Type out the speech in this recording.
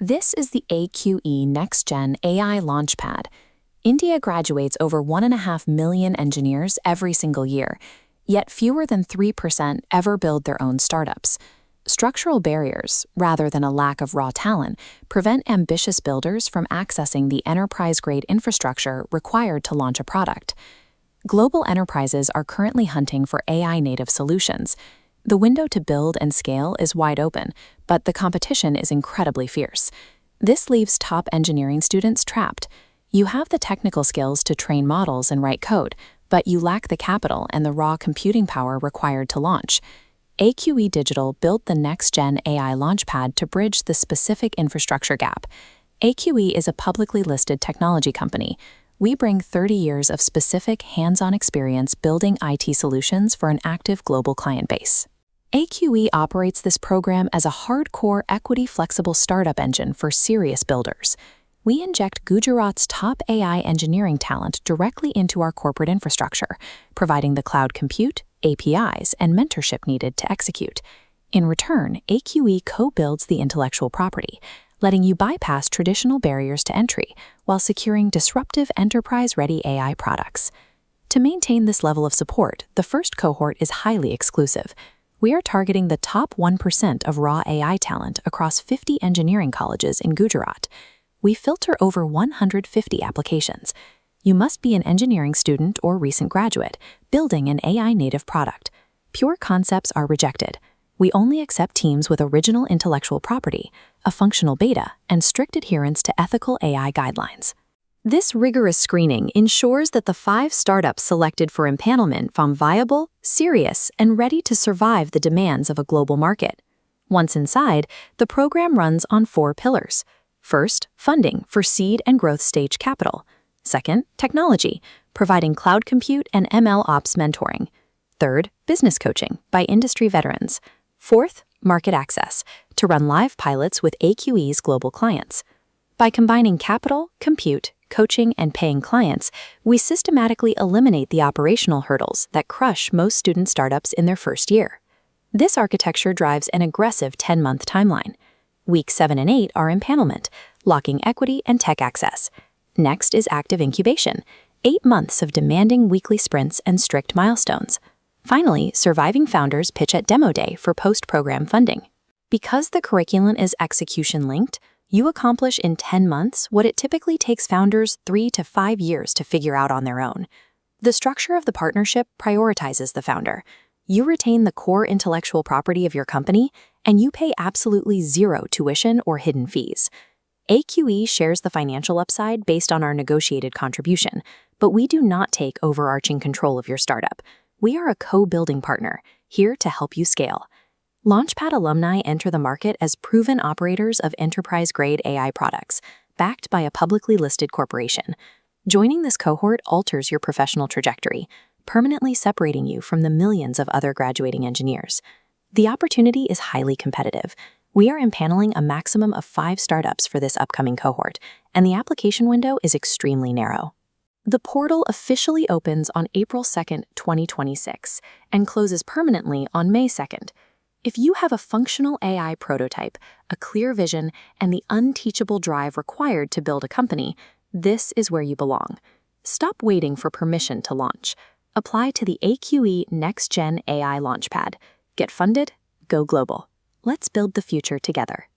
This is the AQe Next Gen AI Launchpad. India graduates over 1.5 million engineers every single year, yet fewer than 3% ever build their own startups. Structural barriers, rather than a lack of raw talent, prevent ambitious builders from accessing the enterprise-grade infrastructure required to launch a product. Global enterprises are currently hunting for AI-native solutions. The window to build and scale is wide open, but the competition is incredibly fierce. This leaves top engineering students trapped. You have the technical skills to train models and write code, but you lack the capital and the raw computing power required to launch. AQe Digital built the next-gen AI Launchpad to bridge the specific infrastructure gap. AQe is a publicly listed technology company. We bring 30 years of specific hands-on experience building IT solutions for an active global client base. AQe operates this program as a hardcore equity-flexible startup engine for serious builders. We inject Gujarat's top AI engineering talent directly into our corporate infrastructure, providing the cloud compute, APIs, and mentorship needed to execute. In return, AQe co-builds the intellectual property, letting you bypass traditional barriers to entry while securing disruptive enterprise-ready AI products. To maintain this level of support, the first cohort is highly exclusive. We are targeting the top 1% of raw AI talent across 50 engineering colleges in Gujarat. We filter over 150 applications. You must be an engineering student or recent graduate, building an AI-native product. Pure concepts are rejected. We only accept teams with original intellectual property, a functional beta, and strict adherence to ethical AI guidelines. This rigorous screening ensures that the 5 startups selected for empanelment found viable, serious, and ready to survive the demands of a global market. Once inside, the program runs on 4 pillars. First, funding for seed and growth stage capital. Second, technology, providing cloud compute and ML ops mentoring. Third, business coaching by industry veterans. Fourth, market access, to run live pilots with AQe's global clients. By combining capital, compute, coaching, and paying clients, we systematically eliminate the operational hurdles that crush most student startups in their first year. This architecture drives an aggressive 10-month timeline. Weeks 7 and 8 are empanelment, locking equity and tech access. Next is active incubation, 8 months of demanding weekly sprints and strict milestones. Finally, surviving founders pitch at Demo Day for post-program funding. Because the curriculum is execution-linked, you accomplish in 10 months what it typically takes founders 3 to 5 years to figure out on their own. The structure of the partnership prioritizes the founder. You retain the core intellectual property of your company, and you pay absolutely zero tuition or hidden fees. AQe shares the financial upside based on our negotiated contribution, but we do not take overarching control of your startup. We are a co-building partner, here to help you scale. Launchpad alumni enter the market as proven operators of enterprise-grade AI products, backed by a publicly listed corporation. Joining this cohort alters your professional trajectory, permanently separating you from the millions of other graduating engineers. The opportunity is highly competitive. We are empaneling a maximum of 5 startups for this upcoming cohort, and the application window is extremely narrow. The portal officially opens on April 2nd, 2026, and closes permanently on May 2nd. If you have a functional AI prototype, a clear vision, and the unteachable drive required to build a company, this is where you belong. Stop waiting for permission to launch. Apply to the AQe Next Gen AI Launchpad. Get funded, go global. Let's build the future together.